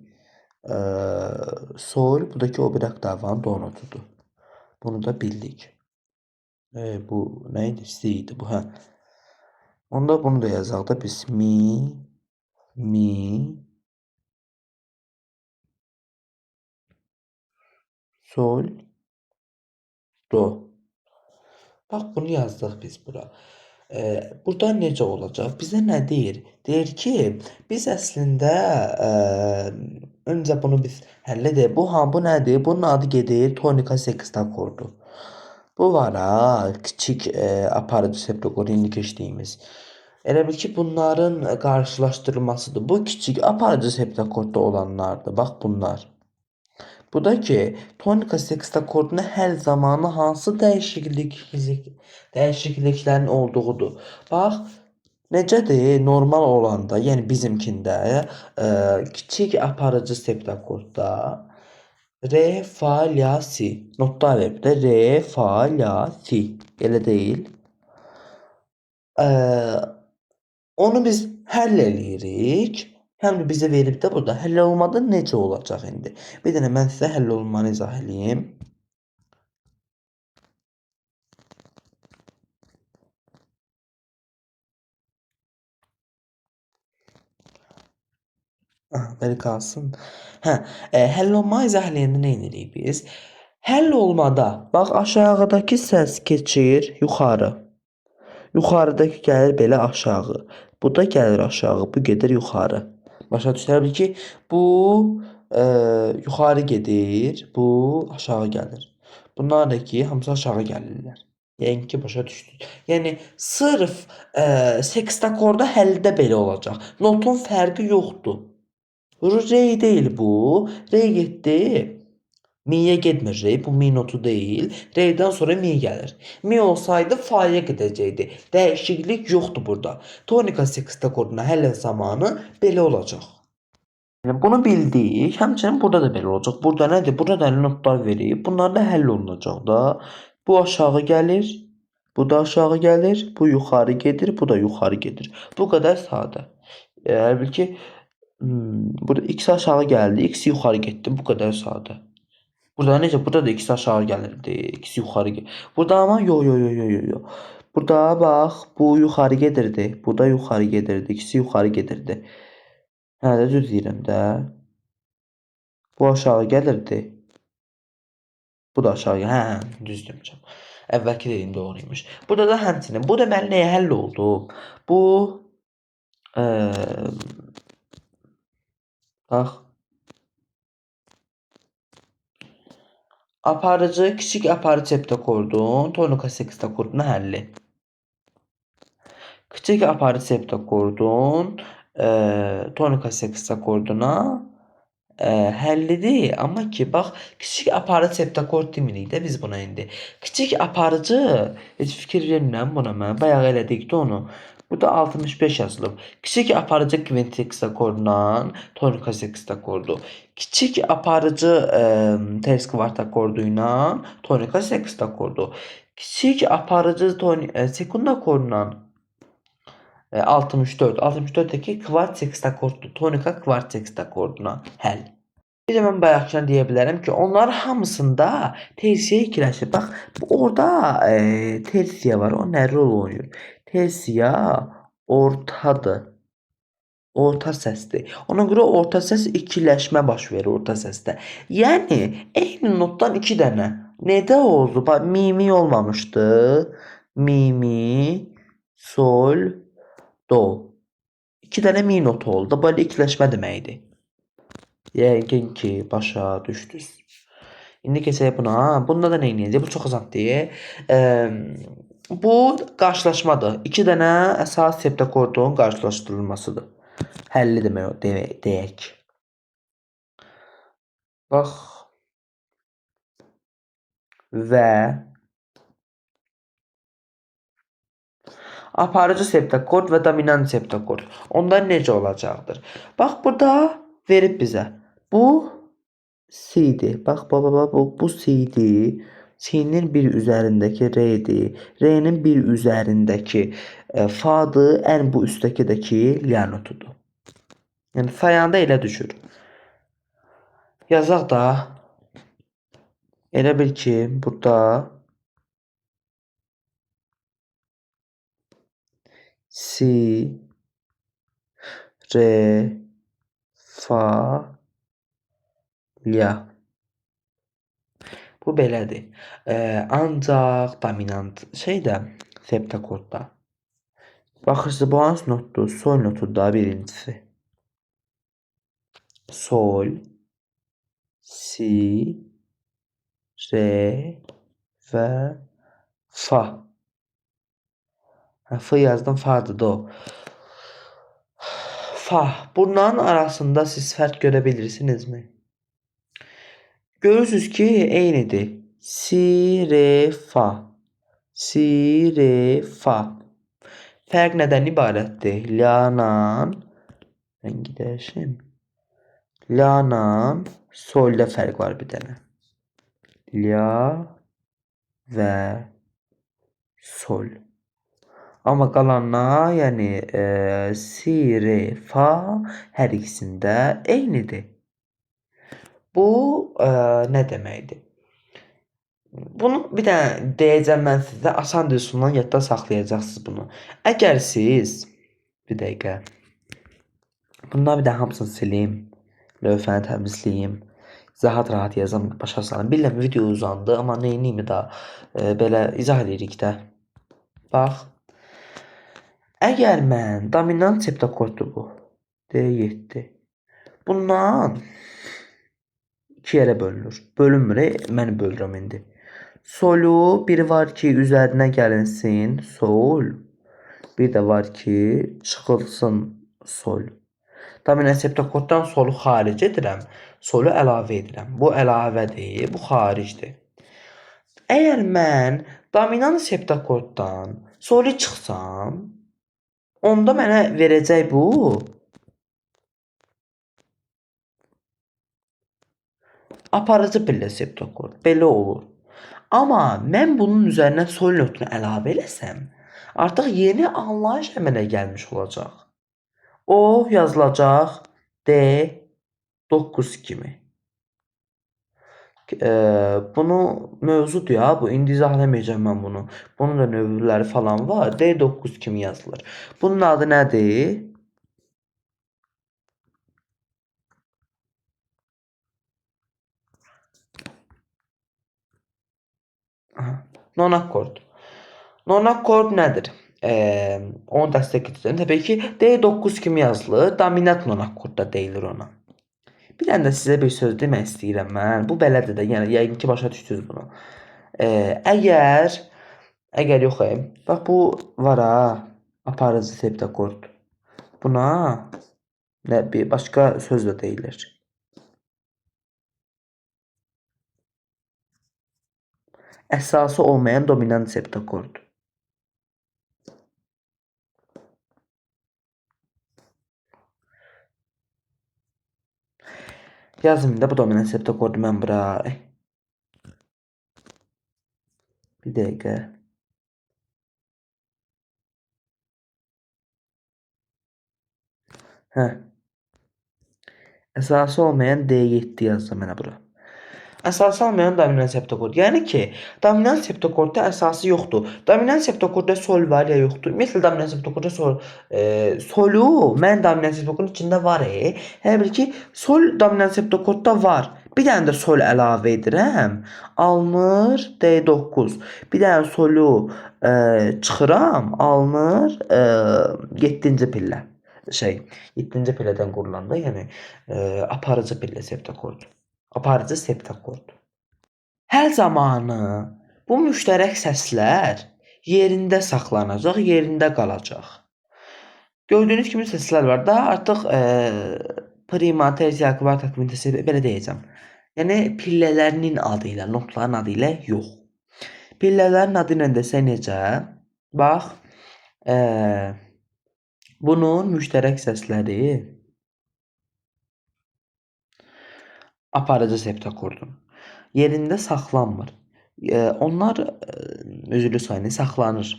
Sol. Bu da ki o bir oktavın do notudur. Bunu da bildik. Bu neydi? Si'ydi bu. Hə. Onda bunu da yazaq da biz. Mi, sol, do. Bax bunu yazdıq biz bura. Burada necə olacaq? Bizə nə deyir? Deyir ki, biz əslində öncə bunu biz həll edək. Bu nədir? Bunun adı gedir tonika sekst akordu. Bu var ha, kiçik aparıcı septokord indi keçdiyimiz. Elə bil ki, bunların qarşılaşdırılmasıdır. Bu kiçik aparıcı septokordda olanlardır. Bax bunlar. Bu da ki, tonika sekst akorduna həll zamanı hansı dəyişikliklərin olduğudur. Bax, necədir? Normal olanda, yəni bizimkində kiçik aparıcı septokordda re, fa, la, si. Notlar verib də re, fa, la, si. Elə deyil. Onu biz həll eləyirik. Həm də bizə verib də burada həll olmadı necə olacaq indi? Bir dənə mən sizə həll olunmanı izah edeyim. Belə qalsın. Həll olma izah eləyəndə nə edirik biz? Həll olmada bax aşağıdakı səs keçir yuxarı. Yuxarıdakı gəlir belə aşağı. Bu da gəlir aşağı, bu gedir yuxarı. Başa düşürəm ki, bu yuxarı gedir, bu aşağı gəlir. Bunlar da ki, hamısı aşağı gəlirlər. Yəni ki, başa düşdünüz. Yəni sırf sekstakorda həldə belə olacaq. Notun fərqi yoxdur. Re deyil bu. Re getdi. Mi'ye getmir re. Bu mi notu değil. Re'den sonra mi gəlir. Mi olsaydı fa'ya gedəcəkdi. Dəyişiklik yoxdur burada. Tonika sekst akorduna həll zamanı belə olacaq. Yəni bunu bildik. Həmçinin burada da belə olacaq. Burada nədir? Burada da notlar verib. Bunlar da həll olunacaq da. Bu aşağı gəlir. Bu da aşağı gəlir. Bu yuxarı gedir. Bu da yuxarı gedir. Bu qədər sadə. Əlbəttə ki, burada x aşağı gəldi. X yuxarı getdi. Bu qədər sadə. Burada necə? Burada da ikisi aşağı gəlirdi. İkisi yuxarı gedir. Burada ama yo. Burada bax, bu yuxarı gedirdi. Bu da yuxarı gedirdi. İkisi yuxarı gedirdi. Hə də düz deyirəm də. Bu aşağı gəlirdi. Bu da aşağı gəlir. Hə, düz demişəm. Əvvəlki dediyim doğruymuş. Burada da həmçinin. Bu deməli nəyə həll oldu? Bu bax. Aparıcı, kiçik aparıcı septokordun tonika sekst akorduna həlli. Kiçik aparıcı septokordun tonika sekst akorduna həllidir. Amma ki, bax, kiçik aparıcı septakord demirik də biz buna indi. Kiçik aparıcı, heç fikir vermirəm buna mən. Bayaq elədik də onu. Burada 65 yazılıb. Kiçik aparıcı kvint sekst akordundan tonika sekst akordu. Kiçik aparıcı ters kvart akordu ilə tonika sekst akordu. Kiçik aparıcı sekund akordundan 64. 64'teki kvart sekst akordu. Tonika kvart sekst akorduna həll. Bir də mən bayaqdan deyə bilərəm ki, onlar hamısında tersiya ikiləşir. Bax, orada tersiya var. O nə rol oynayır? Tersiya ortadır. orta səsdir. Ona görə orta səs ikiləşmə baş verir orta səsdə. Yəni eyni notdan 2 dənə. Nədə oldu? Bax mi olmamışdı. Mi, sol, do. 2 dənə mi notu oldu. Böyle ikiləşmə deməkdir. Yəqin ki başa düşdünüz. İndi keçək buna. Bunda da nə edəcəyik? Bu çox asandır. Bu qarşılaşmadır. 2 dənə əsas septakordun qarşılaşdırılmasıdır. Həlli demək o deyək. Bax. Və aparıcı septakord və dominant septakord. Onlar necə olacaqdır? Bax burada verib bizə. Bu C'dir. Bax bu C'dir. C'nin bir üzərindəki R'dir. R'nin bir üzərindəki Fa'dır. Ən bu üstdəki də ki la notudur. Yəni sayanda elə düşür. Yazaq da elə bil ki burada Si, Re, Fa, La. Bu belədir. Ancaq dominant şeydə septakordda. Baxırsınız bu hansı notdur? Sol notudur da birincisi. Sol, Si, Re və Fa. F yazdım, Fa'dır da o. Fa. Bunların arasında siz fərq görə bilirsinizmi? Görürsünüz ki eynidir. Si, re, fa. Si, re, fa. Fərq nədən ibarətdir? La-nan rəngi dəyişim. La-nan solda fərq var bir dənə. La və sol. Amma qalanlar, yəni si, re, fa hər ikisində eynidir. Bu nə deməkdir? Bunu bir dənə deyəcəm mən sizə, asan üsulundan yadda saxlayacaqsınız bunu. Əgər siz bir dəqiqə bunları bir də hamısını sileyim, lövhəni təmizləyim, rahat yazam, başa salım. Bilirəm video uzandı, amma neyniyim daha belə izah edirik də. Bax. Əgər mən dominant septakorddur bu. D7. Bundan 2 yerə bölünür. Bölünmür, mən bölürəm indi. Solu biri var ki üzərinə gəlinsin sol. Bir də var ki çıxılsın sol. Dominant septakorddan solu xaric edirəm. Solu əlavə edirəm. Bu əlavədir, bu xaricdir. Əgər mən dominant septakorddan solu çıxsam, onda mənə verəcək bu aparıcı pillə septakord. Belə olur. Amma mən bunun üzərinə sol notunu əlavə eləsəm, artıq yeni anlayış əmələ gəlmiş olacaq. O yazılacaq D9 kimi. Bunu mövzudur ya, bu indi izahləməyəcəm mən bunu. Bunun da növləri falan var. D9 kimi yazılır. Bunun adı nədir? Non-akkord. Non-akkord nədir? Onu dəstək edəcəm. Təbii ki, D9 kimi yazılır. Dominant non-akkord da deyilir ona. Bir dənə də sizə bir söz demək istəyirəm mən. Bu belədir də, yəni yəqin ki başa düşdünüz bunu. Əgər yox, bax bu var ha, aparıcı septakord. Buna nə bir başqa söz də deyilir. Əsası olmayan dominant septakord. Yazım da bu dominant septakordu mən bura. Bir dəqiqə. Əsası olmayan D7 yazdım mənə bura. Əsas almayan dominant septokord. Yəni ki, dominant septokordda əsası yoxdur. Dominant septokordda sol var ya yoxdur. Ümumiyyətlə dominant septokordda solu mən dominant septokordun içində var. Elə bil ki, sol dominant septokordda var. Bir dənə də sol əlavə edirəm. Alınır D9. Bir dənə solu çıxıram, alınır 7-ci pillə. 7-ci pillədən qurulanda, yəni aparıcı pillə septokord. Aparıcı septokord. Həll zamanı bu müştərək səslər yerində saxlanacaq, yerində qalacaq. Gördüyünüz kimi səslər var da, artıq prima, tersia, kvarta, kvintesi belə deyəcəm. Yəni pillələrinin adı ilə, notların adı ilə yox. Pillələrin adı ilə desək necə? Bax, bunun müştərək səsləri aparıcı septokordun yerində saxlanmır. Onlar üzülü sayını saxlanır.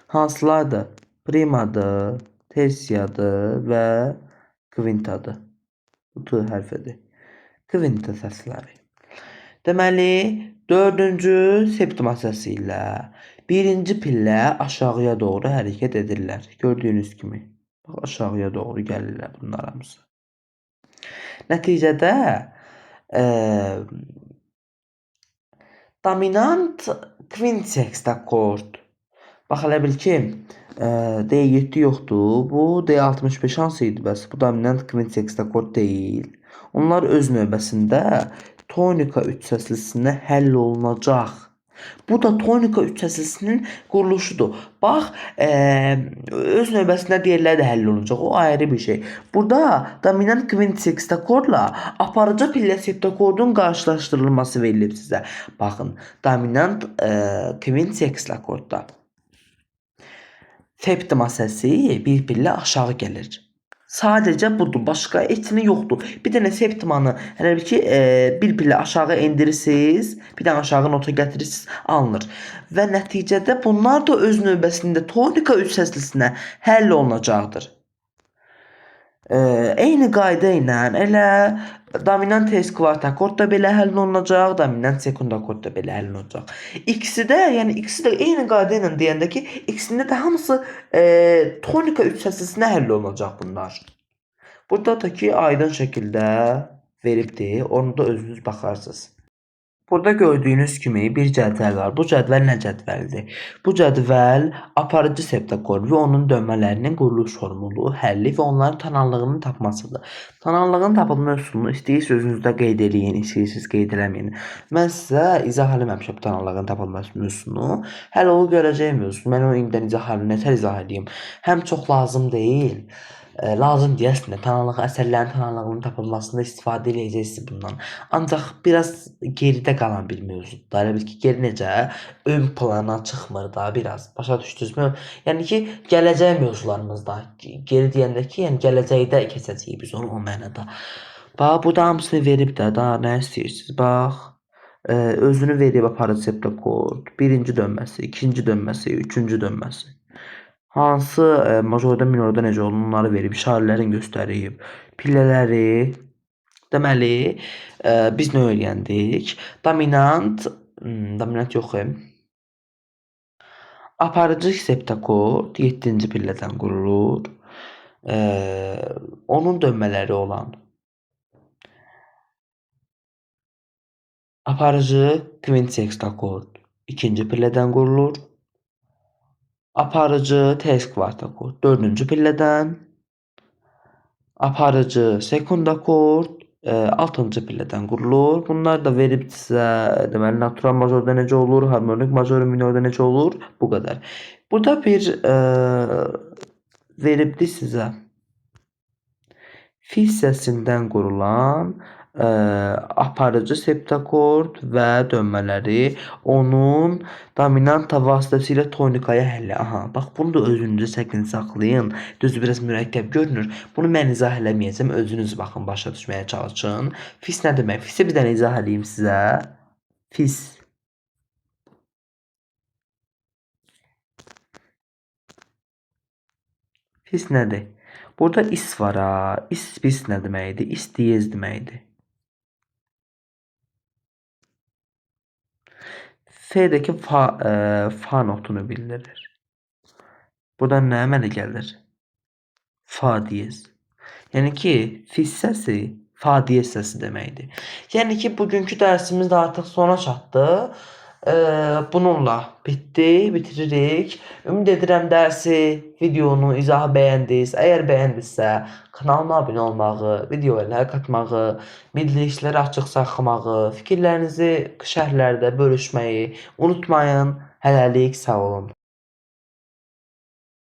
Hansılardır? Primadır, tersiyadır və kvintadır. Bu T hərfidir. Kvinta səsləri. Deməli, 4-cü septima səsi ilə 1-ci pillə aşağıya doğru hərəkət edirlər. Gördüyünüz kimi. Bax, aşağıya doğru gəlirlər bunlar hamısı. Nəticədə dominant quintext akkord. Bax, elə bil ki, D7 yoxdur. Bu D65 hansı idi bəs? Bu dominant quintext akkord deyil. Onlar öz növbəsində tonika üç səslisinə həll olunacaq. Bu da tonika üç səslisinin quruluşudur. Bax, öz növbəsində digərləri də həll olunacaq. O ayrı bir şey. Burada dominant quintext akkordla aparıcı pillə septokordun qarşılaşdırılması verilib sizə. Baxın, dominant quintext akkordda septima səsi bir pillə aşağı gəlir. Sadəcə budur, başqa etini yoxdur. Bir dənə septimanı elə bil ki, bir pillə aşağı endirirsiniz, bir dənə aşağı nota gətirirsiniz, alınır. Və nəticədə bunlar da öz növbəsində tonika üç səslisinə həll olunacaqdır. Eyni qayda ilə elə dominant terz kvart akkord da belə həll olunacaq, dominant sekund akkord da belə həll olunacaq. İkisi də eyni qayda ilə deyəndə ki, ikisində də hamısı tonika üç səslisinə həll olunacaq bunlar. Burada da ki, aydın şəkildə veribdir. Onu da özünüz baxarsınız. Burada gördüyünüz kimi bir cədvəl var. Bu cədvəl nə cədvəlidir? Bu cədvəl aparıcı septokord və onun dönmələrinin quruluş formulu, həlli və onların tananlığının tapmasıdır. Tananlığın tapılma üsulunu istəyirsiniz özünüzdə qeyd eləyin, istəyirsiniz qeyd eləməyin. Mən sizə izah eləməmişəm tananlığın tapılma üsulunu. Hələ o görəcək mövzusu. Mən o indidən nətər izah edeyim? Həm çox lazım deyil. Lazım deyə əslində əsərlərin tananlığının tapılmasında istifadə edəcəksiniz bundan. Ancaq biraz geridə qalan bir mövzudur. Elə bil ki, geri necə ön plana çıxmır da biraz. Başa düşdünüzmü? Yəni ki, gələcək mövzularımızda geri deyəndə ki, yəni gələcəkdə keçəcəyik biz onu o mənada. Bax, bu da hamısını verib də, daha nə istəyirsiniz? Bax, özünü verib aparıcı septokord, birinci dönməsi, ikinci dönməsi, üçüncü dönməsi. Hansı majorda, minorda necə olur, onları verib, işarələrini göstərib, pillələri. Deməli, biz nə öyrəndik? Dominant yox, aparıcı septokord 7-ci pillədən qurulur. Onun dönmələri olan aparıcı quintext akkord 2-ci pillədən qurulur. Aparıcı terz kvart akkord 4-cü pillədən, aparıcı sekund akkord 6-cı pillədən qurulur. Bunlar da verib sizə, deməli, natural majorda necə olur, harmonik major, minorda necə olur, bu qədər. Burada bir veribdi sizə fi hissəsindən qurulan aparıcı septokord və dönmələri, onun dominanta vasitəsilə tonikaya həlli. Aha, bax bunu da özünüzə çəkin, saxlayın. Düzdür, biraz mürəkkəb görünür. Bunu mən izah eləməyəcəm, özünüz baxın, başa düşməyə çalışın. Fis nə demək? Fisi bir dənə izah edeyim sizə. Fis. Fis nədir? Burada is var ha. Is nə deməkdir? İs diyez deməkdir. F'deki fa notunu bildirir. Buradan nə əmələ gəlir? Fa diyez. Yəni ki, fissəsi fa diyez səsi deməkdir. Yəni ki, bugünkü dərsimiz də artıq sona çatdı. Bununla bitiririk. Ümid edirəm dərsi, videonu, izahı bəyəndiniz. Əgər bəyəndinizsə, kanalıma abunə olmağı, videoya like atmağı, bildirişləri açıq saxlamağı, fikirlərinizi şərhlərdə bölüşməyi unutmayın. Hələlik sağ olun.